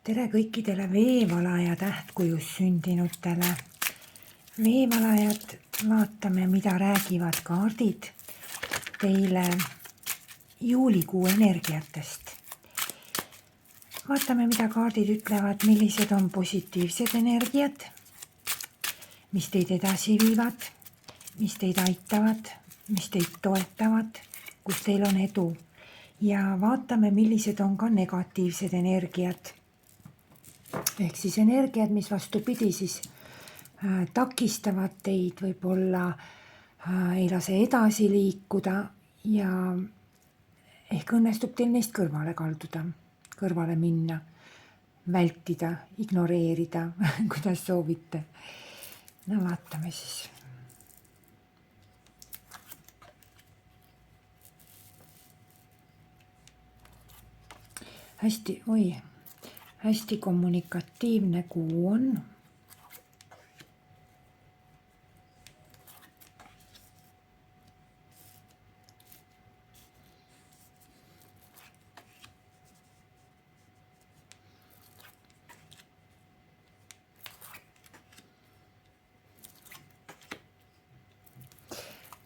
Tere kõikidele veevalaja tähtkujus sündinutele. Veevalajad, vaatame, mida räägivad kaardid teile juulikuu energiatest. Vaatame, mida kaardid ütlevad, millised on positiivsed energiat, mis teid edasi viivad, mis teid aitavad, mis teid toetavad, kus teil on edu. Ja vaatame, millised on ka negatiivsed energiat. Ehk siis energiat, mis vastupidi siis takistavad teid, võib-olla ei lase edasi liikuda ja ehk õnnestub teil neist kõrvale kalduda, kõrvale minna, vältida, ignoreerida, kuidas soovite. No vaatame siis. Hästi kommunikatiivne kuu on.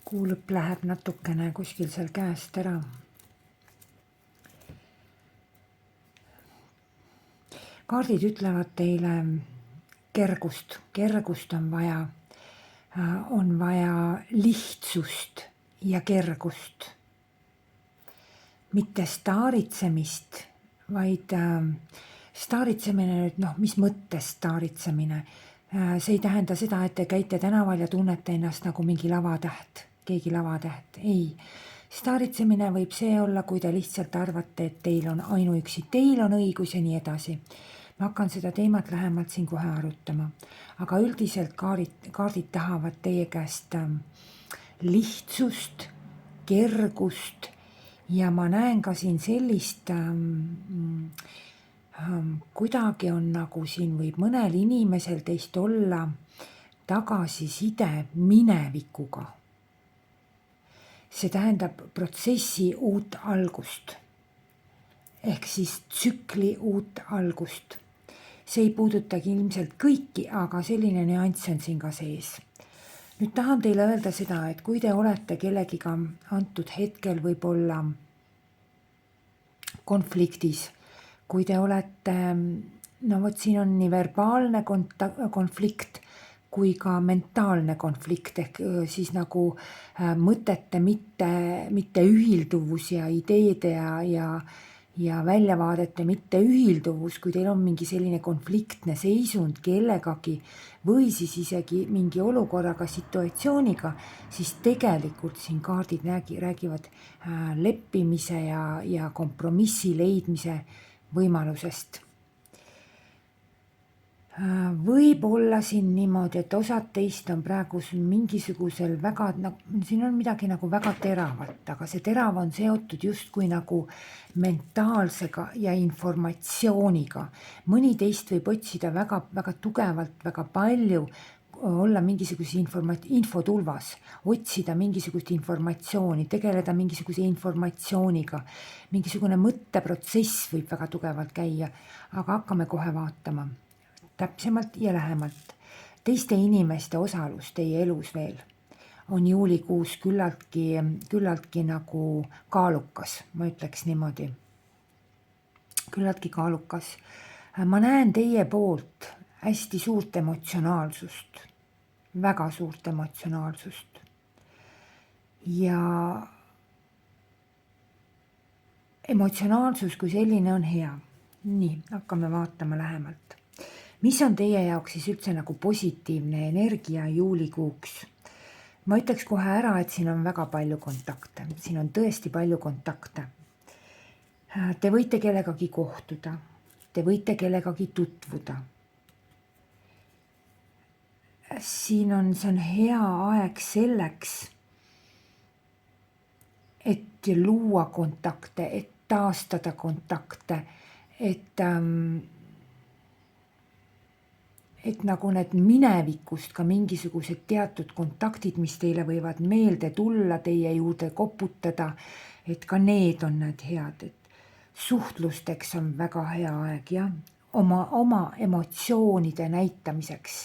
Kuu lõpp läheb natukene kuskil seal käest ära. Kaardid ütlevad teile kergust on vaja lihtsust ja kergust. Mitte staaritsemist, vaid staaritsemine nüüd, mis mõttes staaritsemine? See ei tähenda seda, et te käite tänaval ja tunnete ennast nagu mingi lavatäht, keegi lavatäht. Ei. Staaritsemine võib see olla, kui te lihtsalt arvate, et teil on ainuüksi, teil on õigus ja nii edasi. Ma hakkan seda teemat lähemalt siin kohe arutama. Aga üldiselt kaardid tahavad teie käest lihtsust, kergust ja ma näen ka siin sellist, kuidagi on nagu siin võib mõnel inimesel teist olla tagasiside minevikuga. See tähendab protsessi uut algust, ehk siis tsükli uut algust. See ei puudutagi ilmselt kõiki, aga selline nüanss on siin ka sees. Nüüd tahan teile öelda seda, et kui te olete kellegiga antud hetkel võib-olla konfliktis, kui te olete, siin on nii verbaalne konflikt, kui ka mentaalne konflikt, ehk siis nagu mõtete mitte ühilduvus ja ideede ja väljavaadete mitte ühilduvus, kui teil on mingi selline konfliktne seisund kellegagi või siis isegi mingi olukorraga, situatsiooniga, siis tegelikult siin kaardid räägivad leppimise ja kompromissi leidmise võimalusest. Võib olla siin niimoodi, et osad teist on praegu mingisugusel väga, siin on midagi nagu väga teravat, aga see terav on seotud justkui nagu mentaalsega ja informatsiooniga. Mõni teist võib otsida väga, väga tugevalt, väga palju, olla mingisuguse infotulvas, otsida mingisugust informatsiooni, tegeleda mingisuguse informatsiooniga. Mingisugune mõtteprotsess võib väga tugevalt käia, aga hakkame kohe vaatama. Täpsemalt ja lähemalt. Teiste inimeste osalus teie elus veel on juulikuus küllaltki nagu kaalukas, ma ütleks niimoodi. Küllaltki kaalukas. Ma näen teie poolt hästi suurt emotsionaalsust, väga suurt emotsionaalsust. Ja emotsionaalsus kui selline on hea. Nii, hakkame vaatama lähemalt. Mis on teie jaoks siis üldse nagu positiivne energia juulikuuks? Ma ütleks kohe ära, et siin on väga palju kontakte. Siin on tõesti palju kontakte. Te võite kellegagi kohtuda. Te võite kellegagi tutvuda. See on hea aeg selleks, et luua kontakte, et taastada kontakte, et nagu need minevikust ka mingisugused teatud kontaktid, mis teile võivad meelde tulla, teie juurde koputada, et ka need on need head. Et suhtlusteks on väga hea aeg, jah. oma emotsioonide näitamiseks.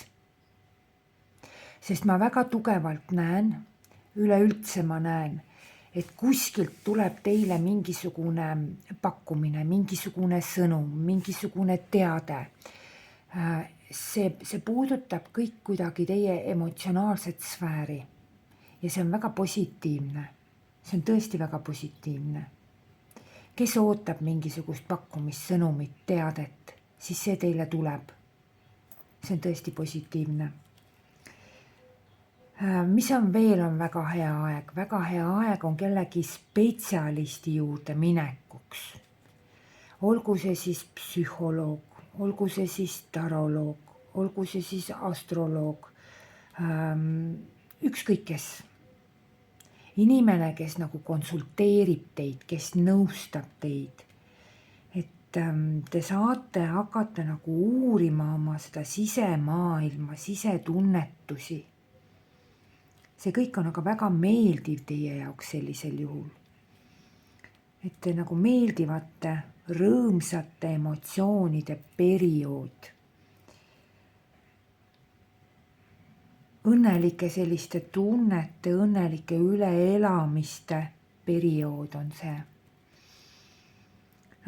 Sest ma väga tugevalt näen, üleüldse ma näen, et kuskilt tuleb teile mingisugune pakkumine, mingisugune sõnum, mingisugune teade. See puudutab kõik kuidagi teie emotsionaalset sfääri ja see on väga positiivne. See on tõesti väga positiivne. Kes ootab mingisugust pakkumist, sõnumit, teadet, siis see teile tuleb. See on tõesti positiivne. Mis on veel on väga hea aeg? Väga hea aeg on kellegi spetsialisti juurde minekuks. Olgu see siis psühholoog, olgu see siis taroloog, olgu see siis astroloog, ükskõik kes. Inimene, kes nagu konsulteerib teid, kes nõustab teid, et te saate hakata nagu uurima oma seda sisemaailma, sisetunnetusi. See kõik on aga väga meeldiv teie jaoks sellisel juhul. Et te nagu meeldivate, rõõmsate emotsioonide periood. Õnnelike selliste tunnete, õnnelike üleelamiste periood on see.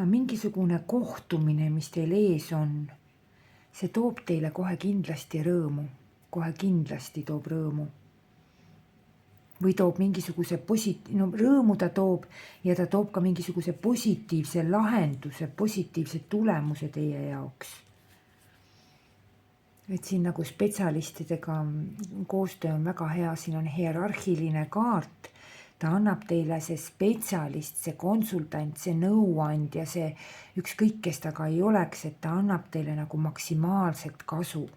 Mingisugune kohtumine, mis teil ees on, see toob teile kohe kindlasti rõõmu. Kohe kindlasti toob rõõmu. Või toob mingisuguse rõõmu ta toob ja ta toob ka mingisuguse positiivse lahenduse, positiivse tulemuse teie jaoks. Et siin nagu spetsialistidega koostöö on väga hea, siin on hierarhiline kaart, ta annab teile see spetsialist, see konsultant, see nõuandja, see ükskõik kes ta ka ei oleks, et ta annab teile nagu maksimaalselt kasu.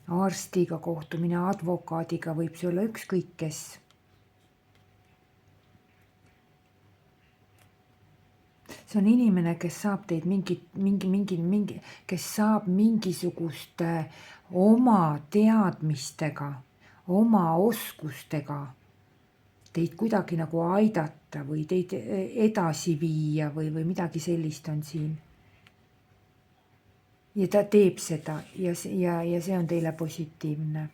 Arstiga kohtumine, advokaadiga võib see olla ükskõik kes. See on inimene, kes saab teid kes saab mingisuguste oma teadmistega, oma oskustega teid kuidagi nagu aidata või teid edasi viia või midagi sellist on siin. Ja ta teeb seda ja see on teile positiivne.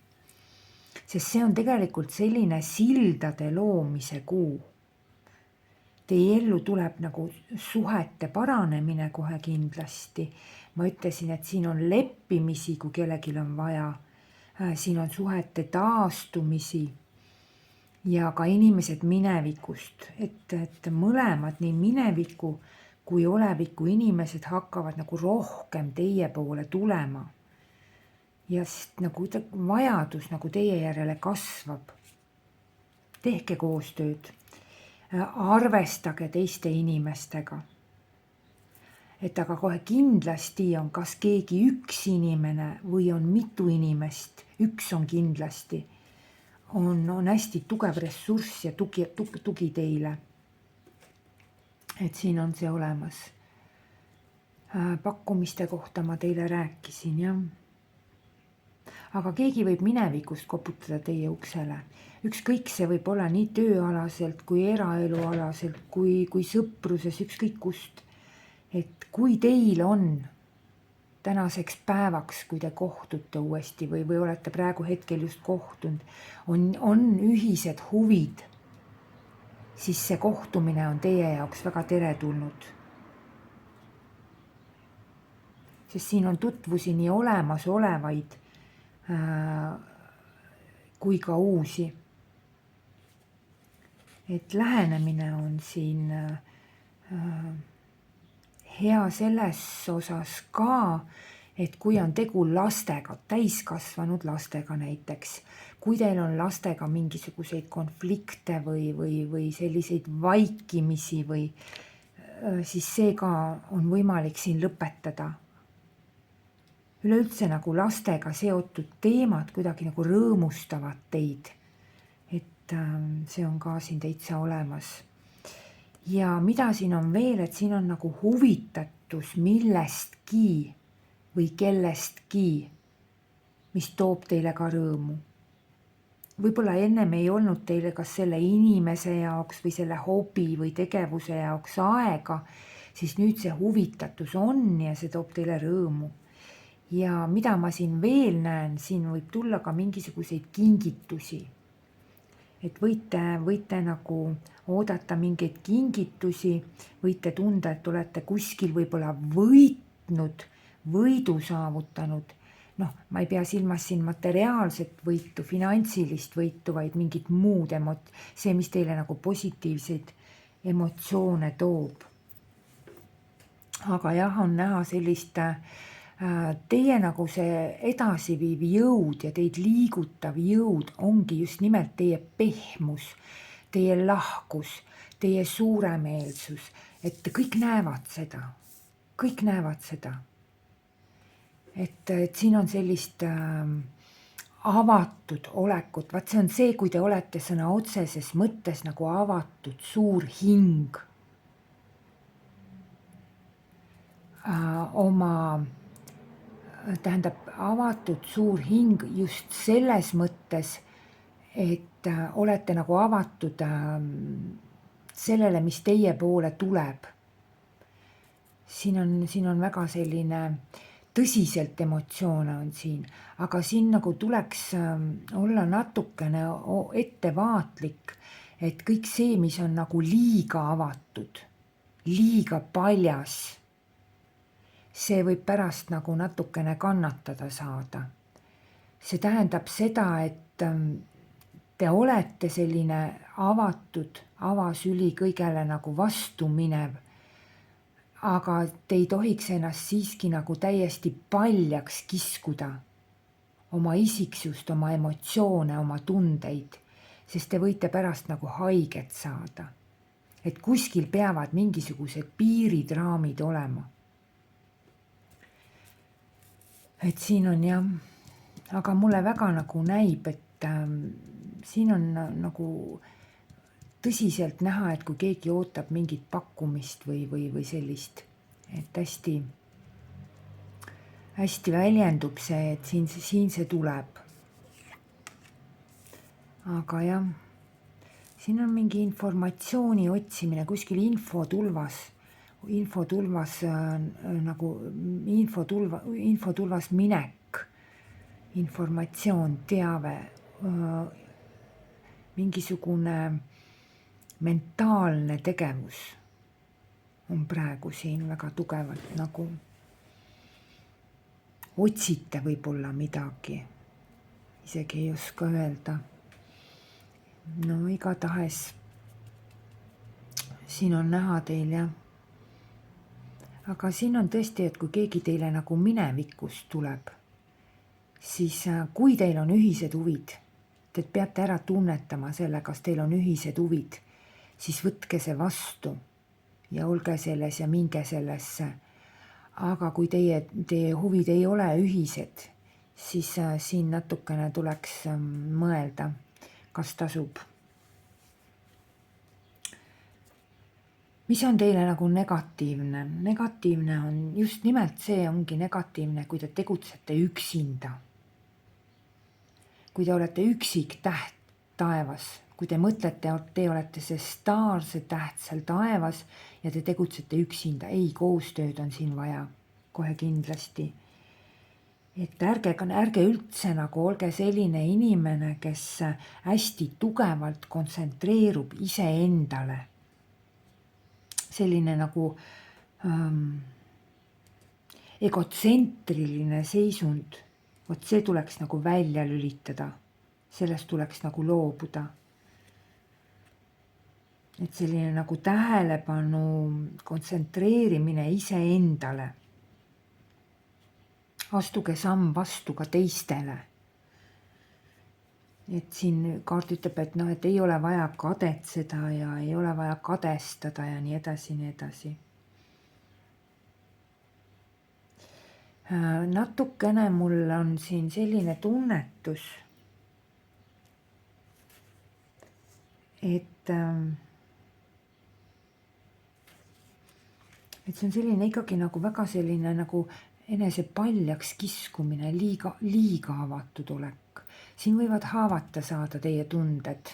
Sest see on tegelikult selline sildade loomise kuu. Teie ellu tuleb nagu suhete paranemine kohe kindlasti. Ma ütlesin, et siin on leppimisi, kui kellelgi on vaja. Siin on suhete taastumisi ja ka inimesed minevikust. Et mõlemad, nii mineviku kui oleviku inimesed hakkavad nagu rohkem teie poole tulema. Ja sest nagu vajadus nagu teie järele kasvab. Tehke koostööd. Arvestage teiste inimestega. Et aga kohe kindlasti on kas keegi üks inimene või on mitu inimest. Üks on kindlasti. On hästi tugev ressurss ja tugi teile. Et siin on see olemas. Pakkumiste kohta ma teile rääkisin, jah. Aga keegi võib minevikust koputada teie uksele. Ükskõik see võib olla nii tööalaselt kui eraelualaselt, kui sõpruses, ükskõik kust. Et kui teil on tänaseks päevaks, kui te kohtute uuesti või olete praegu hetkel just kohtunud, on ühised huvid, siis see kohtumine on teie jaoks väga teretulnud. Sest siin on tutvusi nii olemasolevaid kui ka uusi. Et lähenemine on siin hea selles osas ka, et kui on tegu lastega, täiskasvanud lastega näiteks, kui teil on lastega mingisuguseid konflikte või selliseid vaikimisi siis see ka on võimalik siin lõpetada. Üleüldse nagu lastega seotud teemad kuidagi nagu rõõmustavad teid. Et see on ka siin täitsa olemas. Ja mida siin on veel, et siin on nagu huvitatus millestki või kellestki, mis toob teile ka rõõmu. Võib-olla ennem ei olnud teile kas selle inimese jaoks või selle hobi või tegevuse jaoks aega, siis nüüd see huvitatus on ja see toob teile rõõmu. Ja mida ma siin veel näen, siin võib tulla ka mingisuguseid kingitusi. Et võite nagu oodata mingeid kingitusi, võite tunda, et olete kuskil võib-olla võitnud, võidu saavutanud. Noh, ma ei pea silmas siin materiaalset võitu, finantsilist võitu, vaid mingit muud see, mis teile nagu positiivseid emotsioone toob. Aga jah, on näha sellist teie nagu see edasiviiv jõud ja teid liigutav jõud ongi just nimelt teie pehmus, teie lahkus, teie suuremeelsus, et kõik näevad seda, et siin on sellist avatud olekut, vaat see on see, kui te olete sõna otseses mõttes nagu avatud suur hing tähendab avatud suur hing just selles mõttes, et olete nagu avatud sellele, mis teie poole tuleb. Siin on väga selline tõsiselt emotsioone on siin, aga siin nagu tuleks olla natukene ettevaatlik, et kõik see, mis on nagu liiga avatud, liiga paljas, see võib pärast nagu natukene kannatada saada. See tähendab seda, et te olete selline avatud, avasüli kõigele nagu vastu minev, aga te ei tohiks ennast siiski nagu täiesti paljaks kiskuda oma isiksust, oma emotsioone, oma tundeid, sest te võite pärast nagu haiget saada. Et kuskil peavad mingisugused piirid, raamid olema. Et siin on jah, aga mulle väga nagu näib, et siin on nagu tõsiselt näha, et kui keegi ootab mingit pakkumist või sellist, et hästi väljendub see, et siin see tuleb. Aga jah, siin on mingi informatsiooni otsimine kuskil infotulvas minek, informatsioon, teave, mingisugune mentaalne tegevus on praegu siin väga tugevalt nagu otsite võib-olla midagi, isegi ei oska öelda. No igatahes siin on näha teil jah. Aga siin on tõesti, et kui keegi teile nagu minevikust tuleb, siis kui teil on ühised huvid, te peate ära tunnetama selle, kas teil on ühised huvid, siis võtke see vastu ja olge selles ja minge sellesse. Aga kui teie huvid ei ole ühised, siis siin natukene tuleks mõelda, kas tasub. Mis on teile nagu negatiivne? Negatiivne on just nimelt see ongi negatiivne, kui te tegutsete üksinda. Kui te olete üksik täht taevas, kui te mõtlete, te olete see staar, see täht seal taevas ja te tegutsete üksinda. Ei, koostööd on siin vaja, kohe kindlasti. Et ärge üldse nagu olge selline inimene, kes hästi tugevalt kontsentreerub iseendale. Selline nagu egotsentriline seisund, vot see tuleks nagu välja lülitada, sellest tuleks nagu loobuda. Et selline nagu tähelepanu kontsentreerimine iseendale. Astuge samm vastu ka teistele. Et siin kaart ütleb, et ei ole vaja kadetseda ja ei ole vaja kadestada ja nii edasi, nii edasi. Natukene mul on siin selline tunnetus, et see on selline ikkagi nagu väga selline nagu enese paljaks kiskumine, liiga, avatud olek. Siin võivad haavata saada teie tunded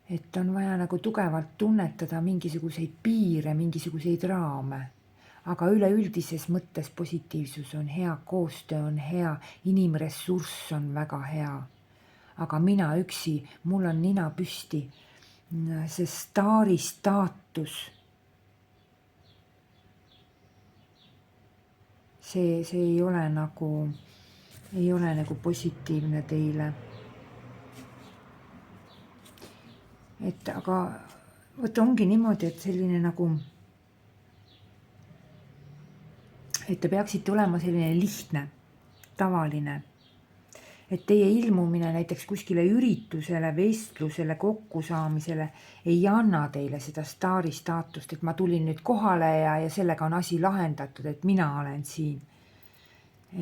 et on vaja nagu tugevalt tunnetada mingisuguseid piire, mingisuguseid raame. Aga üleüldises mõttes positiivsus on hea, koostöö on hea, inimressurss on väga hea. Aga mina üksi, mul on nina püsti, see staari staatus, see ei ole nagu positiivne teile. Et aga vot ongi niimoodi, et selline nagu, et te peaksite olema selline lihtne, tavaline, et teie ilmumine näiteks kuskile üritusele, vestlusele, kokkusaamisele ei anna teile seda staari staatust, et ma tulin nüüd kohale ja sellega on asi lahendatud, et mina olen siin.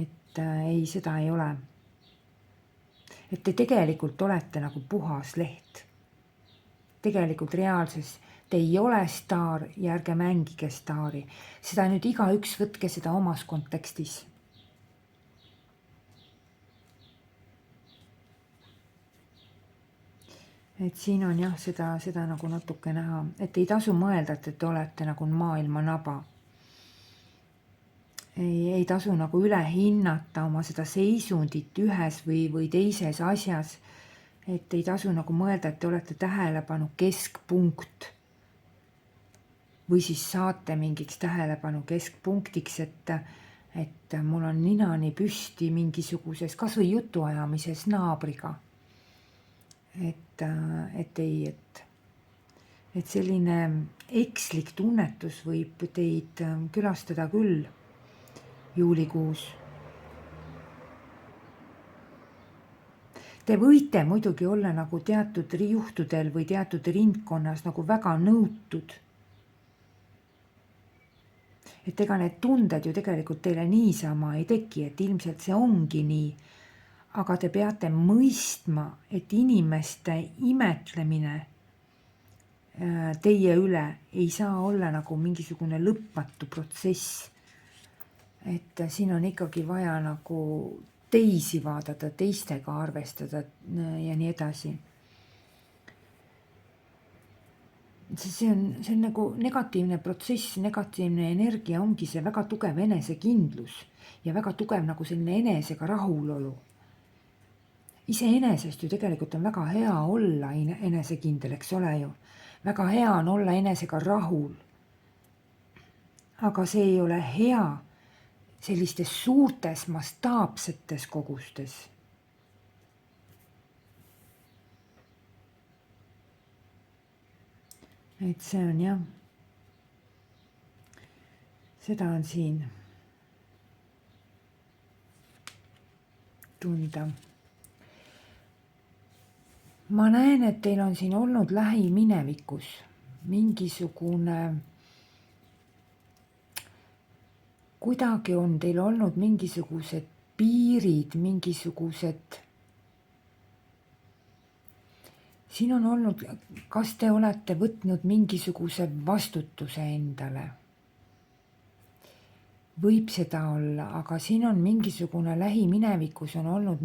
Et ei, seda ei ole. Et te tegelikult olete nagu puhas leht. Tegelikult reaalses te ei ole staar ja ärge mängige staari. Seda nüüd igaüks võtke seda omas kontekstis. Et siin on jah, seda nagu natuke näha, et ei tasu mõelda, et te olete nagu maailma naba. Ei tasu nagu üle hinnata oma seda seisundit ühes või teises asjas. Et ei tasu nagu mõelda, et te olete tähelepanu keskpunkt või siis saate mingiks tähelepanu keskpunktiks, et mul on ninani püsti mingisuguses kas või jutuajamises naabriga. Et selline ekslik tunnetus võib teid külastada küll juulikuus. Te võite muidugi olla nagu teatud juhtudel või teatud ringkonnas nagu väga nõutud. Et ega need tunded ju tegelikult teile niisama ei teki, et ilmselt see ongi nii. Aga te peate mõistma, et inimeste imetlemine teie üle ei saa olla nagu mingisugune lõpmatu protsess. Et siin on ikkagi vaja nagu teisi vaadata, teistega arvestada ja nii edasi. See on nagu negatiivne protsess, negatiivne energia ongi see väga tugev enesekindlus ja väga tugev nagu selline enesega rahulolu. Iseenesest ju tegelikult on väga hea olla enesekindel, eks ole ju. Väga hea on olla enesega rahul. Aga see ei ole hea sellistes suurtes mastaapsetes kogustes. Et see on jah, seda on siin tunda. Ma näen, et teil on siin olnud lähiminevikus mingisugune, kuidagi on teil olnud mingisugused piirid, mingisugused, siin on olnud, kas te olete võtnud mingisuguse vastutuse endale? Võib seda olla, aga siin on mingisugune lähiminevikus on olnud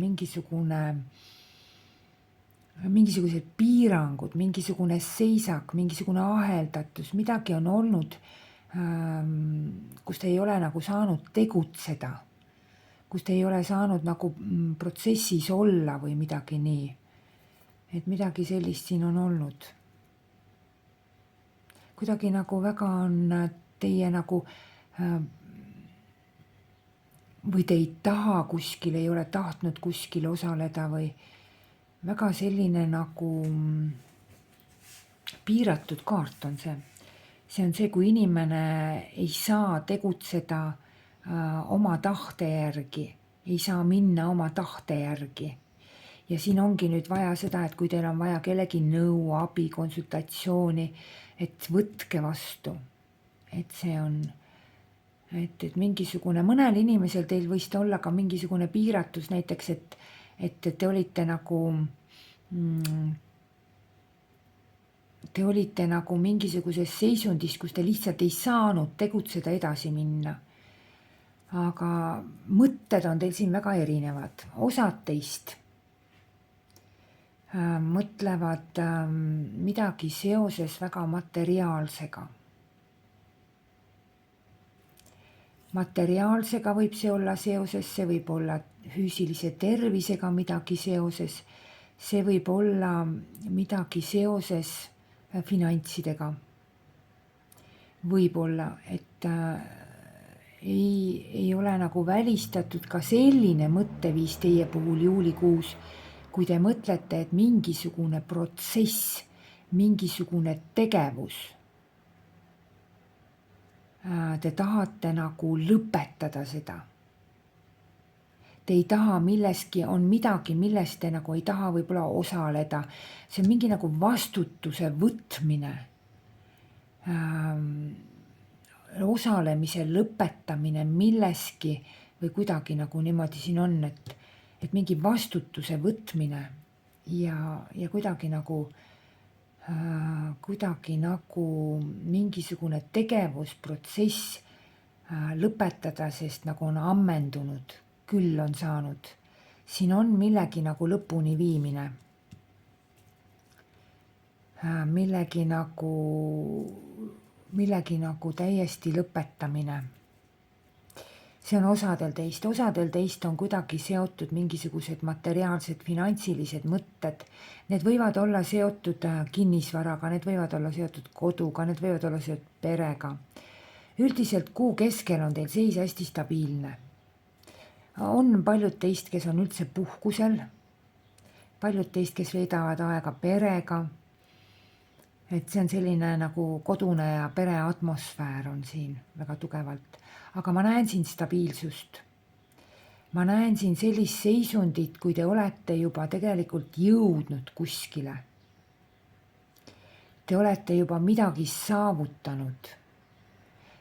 mingisugused piirangud, mingisugune seisak, mingisugune aheldatus, midagi on olnud, kus te ei ole nagu saanud tegutseda, kus te ei ole saanud nagu protsessis olla või midagi nii. Et midagi sellist siin on olnud. Kuidagi nagu väga on teie nagu, või te ei taha kuskil, ei ole tahtnud kuskil osaleda või väga selline nagu piiratud kaart on see. See on see, kui inimene ei saa tegutseda oma tahte järgi, ei saa minna oma tahte järgi. Ja siin ongi nüüd vaja seda, et kui teil on vaja kellegi nõu, abi, konsultatsiooni, et võtke vastu. Et see on, et mingisugune, mõnel inimesel teil võis olla ka mingisugune piiratus näiteks, et te olite nagu mingisuguses seisundis, kus te lihtsalt ei saanud tegutseda edasi minna. Aga mõtted on teil siin väga erinevad. Osad teist mõtlevad midagi seoses väga materiaalsega. Materiaalsega võib see olla seoses, see võib olla füüsilise tervisega midagi seoses, see võib olla midagi seoses finantsidega. Võib-olla, et ei ole nagu välistatud ka selline mõtteviis teie puhul juulikuus, kui te mõtlete, et mingisugune protsess, mingisugune tegevus, te tahate nagu lõpetada seda. Te ei taha milleski, on midagi, millest te nagu ei taha võib-olla osaleda. See on mingi nagu vastutuse võtmine, osalemise lõpetamine milleski või kuidagi nagu niimoodi siin on, et mingi vastutuse võtmine ja kuidagi nagu mingisugune tegevusprotsess lõpetada, sest nagu on ammendunud, küll on saanud. Siin on millegi nagu lõpuni viimine. Millegi nagu täiesti lõpetamine. See on osadel teist on kuidagi seotud mingisugused materiaalsed, finantsilised mõtted. Need võivad olla seotud kinnisvaraga, need võivad olla seotud koduga, need võivad olla seotud perega. Üldiselt kuu keskel on teil seis hästi stabiilne. On paljud teist, kes on üldse puhkusel, paljud teist, kes veedavad aega perega. Et see on selline nagu kodune ja pere atmosfäär on siin väga tugevalt. Aga ma näen siin stabiilsust. Ma näen siin sellist seisundit, kui te olete juba tegelikult jõudnud kuskile. Te olete juba midagi saavutanud.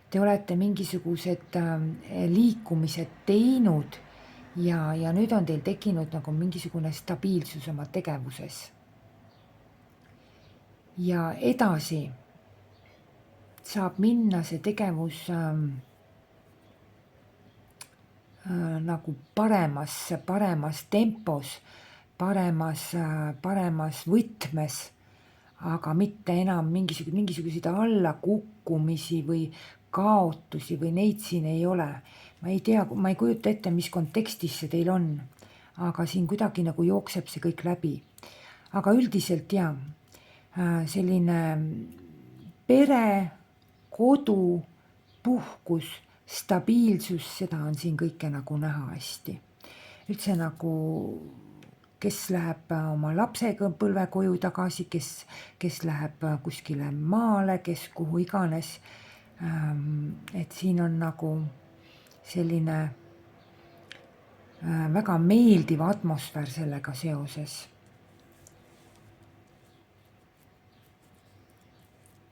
Te olete mingisugused liikumised teinud ja nüüd on teil tekkinud nagu mingisugune stabiilsus oma tegevuses. Ja edasi saab minna see tegevus nagu paremas tempos, paremas võtmes, aga mitte enam mingisuguseid allakukkumisi või kaotusi või neid siin ei ole. Ma ei tea, ma ei kujuta ette, mis kontekstis see teil on, aga siin kuidagi nagu jookseb see kõik läbi. Aga üldiselt selline pere, kodu, puhkus, stabiilsus, seda on siin kõike nagu näha hästi. Üldse nagu, kes läheb oma lapsepõlvekoju tagasi, kes läheb kuskile maale, kes kuhu iganes. Et siin on nagu selline väga meeldiv atmosfäär sellega seoses.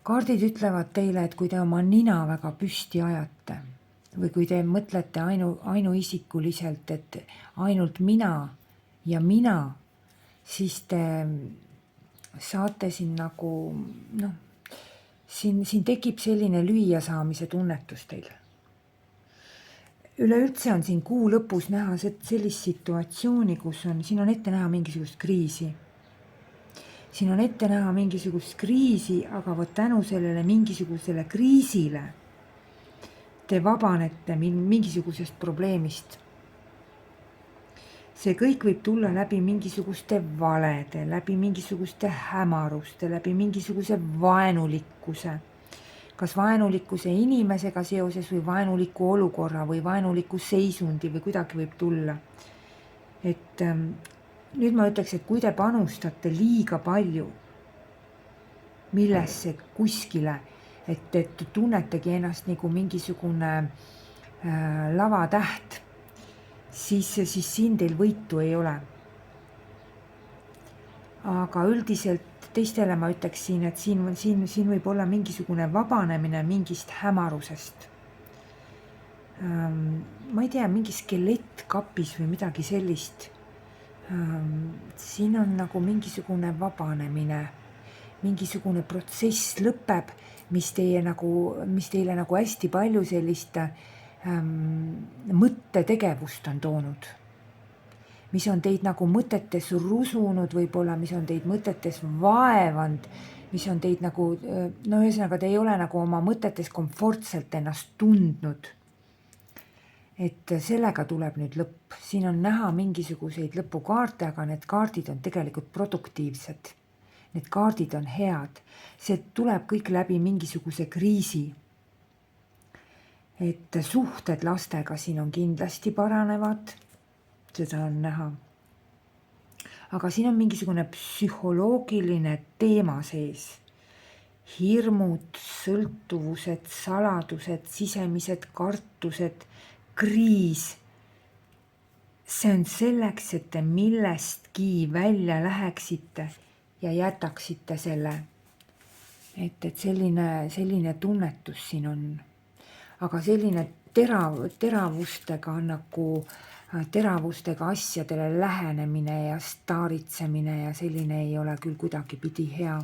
Kaardid ütlevad teile, et kui te oma nina väga püsti ajate või kui te mõtlete ainuisikuliselt, et ainult mina ja mina, siis te saate siin nagu, siin tekib selline lüüasaamise tunnetus teil. Üleüldse on siin kuu lõpus näha sellist situatsiooni, kus siin on ette näha mingisugust kriisi. Siin on ette näha mingisugust kriisi, aga tänu sellele mingisugusele kriisile te vabanete mingisugusest probleemist. See kõik võib tulla läbi mingisuguste valede, läbi mingisuguste hämaruste, läbi mingisuguse vaenulikkuse. Kas vaenulikkuse inimesega seoses või vaenuliku olukorra või vaenuliku seisundi või kuidagi võib tulla. Et nüüd ma ütleks, et kui te panustate liiga palju millesse kuskile, et tunnetegi ennast nagu mingisugune lavatäht, siis siin teil võitu ei ole. Aga üldiselt teistele ma ütleksin, et siin võib olla mingisugune vabanemine mingist hämarusest. Ma ei tea, mingi skelett kapis või midagi sellist. Siin on nagu mingisugune vabanemine, mingisugune protsess lõpeb, mis teile nagu hästi palju sellist mõttetegevust on toonud. mis on teid nagu mõtetes rusunud võib-olla, mis on teid mõtetes vaevanud, mis on teid nagu, no ühesõnaga, te ei ole nagu oma mõtetes komfortselt ennast tundnud. Et sellega tuleb nüüd lõpp. Siin on näha mingisuguseid lõpukaarte, aga need kaardid on tegelikult produktiivsed. Need kaardid on head. See tuleb kõik läbi mingisuguse kriisi. Et suhted lastega siin on kindlasti paranevad. Seda on näha. Aga siin on mingisugune psühholoogiline teema sees. Hirmud, sõltuvused, saladused, sisemised kartused, kriis. See on selleks, et te millestki välja läheksite ja jätaksite selle. Et selline tunnetus siin on. Aga selline teravustega nagu teravustega asjadele lähenemine ja staaritsemine ja selline ei ole küll kuidagi pidi hea.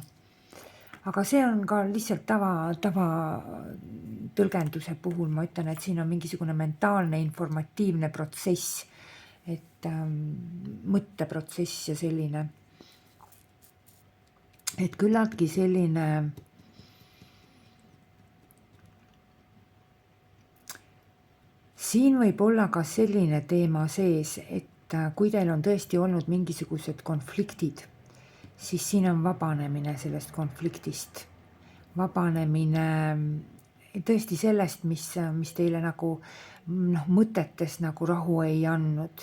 Aga see on ka lihtsalt tava tõlgenduse puhul, ma ütlen, et siin on mingisugune mentaalne informatiivne protsess, et mõtteprotsess ja selline. Et küllaltki selline siin võib olla ka selline teema sees, et kui teil on tõesti olnud mingisugused konfliktid, siis siin on vabanemine sellest konfliktist. Vabanemine tõesti sellest, mis teile nagu mõtetes nagu rahu ei andnud.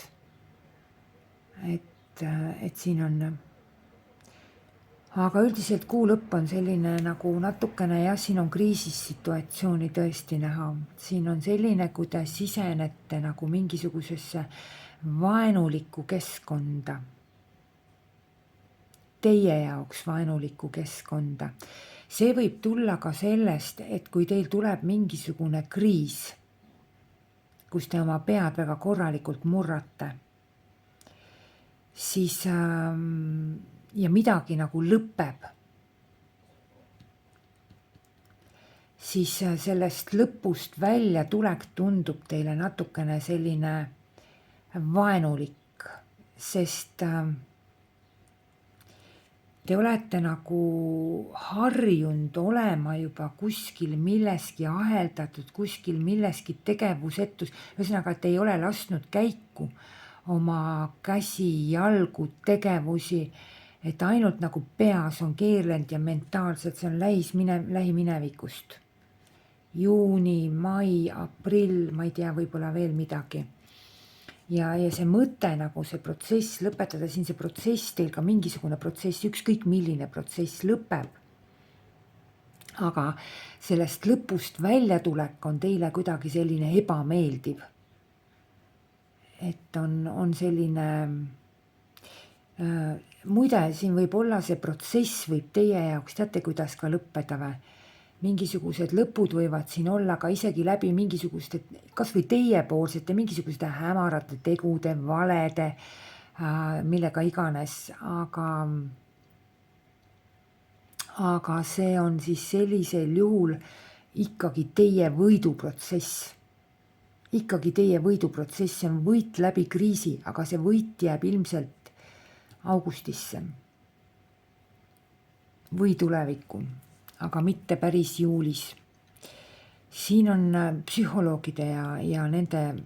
Et siin on. Aga üldiselt kuu lõpp on selline nagu natukene ja siin on kriisissituatsiooni tõesti näha. Siin on selline, kui te sisenete nagu mingisugusesse vaenulikku keskkonda. Teie jaoks vaenulikku keskkonda. See võib tulla ka sellest, et kui teil tuleb mingisugune kriis, kus te oma pead väga korralikult murrate, siis ja midagi nagu lõpeb, siis sellest lõpust välja tulek tundub teile natukene selline vaenulik, sest te olete nagu harjunud olema juba kuskil milleski aheldatud, kuskil milleski tegevusetus, ühesõnaga, et ei ole lasknud käiku oma käsi, jalgu, tegevusi, et ainult nagu peas on keerlenud ja mentaalselt see on lähiminevikust. Juuni, mai, aprill, ma ei tea, võib-olla veel midagi. Ja see mõte nagu see protsess lõpetada, siin see protsess, teil ka mingisugune protsess, ükskõik milline protsess lõpeb. Aga sellest lõpust väljatulek on teile kuidagi selline ebameeldiv. Et on selline, muide, siin võib olla see protsess võib teie jaoks, teate, kuidas ka lõppeda või? Mingisugused lõpud võivad siin olla ka isegi läbi mingisuguste, kas või teiepoolsete mingisuguste hämarate tegude, valede, millega iganes, aga see on siis sellisel juhul ikkagi teie võiduprotsess. Ikkagi teie võiduprotsess, see on võit läbi kriisi, aga see võit jääb ilmselt augustisse või tulevikku. Aga mitte päris juulis. Siin on psühholoogide ja nende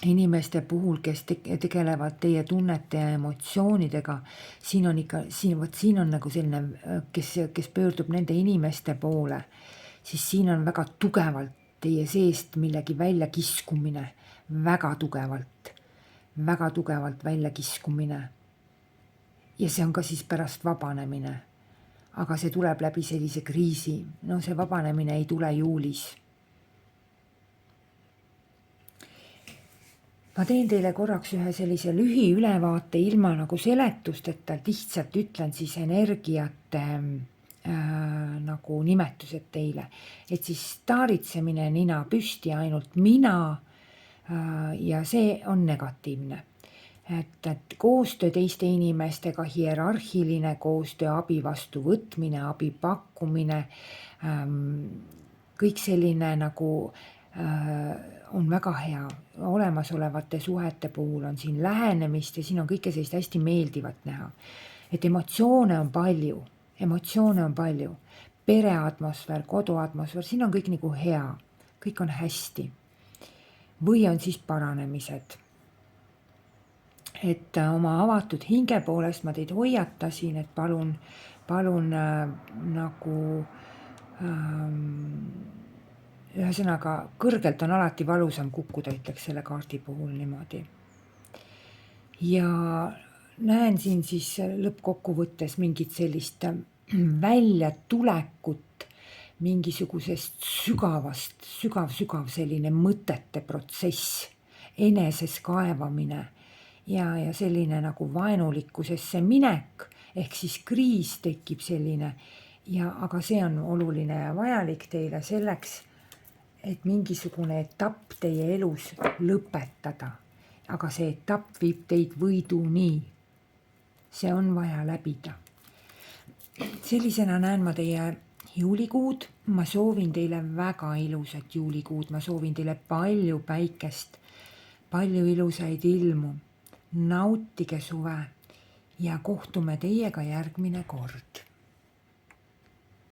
inimeste puhul, kes tegelevad teie tunnete ja emotsioonidega. Siin on nagu selline, kes pöördub nende inimeste poole, siis siin on väga tugevalt teie seest millegi väljakiskumine, väga tugevalt väljakiskumine. Ja see on ka siis pärast vabanemine. Aga see tuleb läbi sellise kriisi. No see vabanemine ei tule juulis. Ma teen teile korraks ühe sellise lühiülevaate ilma nagu seletusteta, lihtsalt ütlen siis energiate nagu nimetused teile. Et siis staaritsemine nina püsti ainult mina ja see on negatiivne. Et koostöö teiste inimestega, hierarhiline koostöö, abi vastu võtmine, abi pakkumine, kõik selline nagu on väga hea. Olemasolevate suhete puhul on siin lähenemist ja siin on kõike sellist hästi meeldivat näha. Et emotsioone on palju. Pereatmosfäär, koduatmosfäär, siin on kõik nagu hea. Kõik on hästi. Või on siis paranemised. Et oma avatud hinge poolest ma teid hoiatasin, et palun nagu ühesõnaga kõrgelt on alati valusam kukkuda, ütleks selle kaardi puhul niimoodi. Ja näen siin siis lõppkokkuvõttes mingit sellist väljatulekut mingisugusest sügav selline mõtete protsess, eneses kaevamine ja selline nagu vaenulikkusesse minek, ehk siis kriis tekib selline, aga see on oluline ja vajalik teile selleks, et mingisugune etapp teie elus lõpetada. Aga see etapp viib teid võiduni. See on vaja läbida. Sellisena näen ma teie juulikuud. Ma soovin teile väga ilusat juulikuud. Ma soovin teile palju päikest, palju ilusaid ilmu. Nautige suve ja kohtume teiega järgmine kord.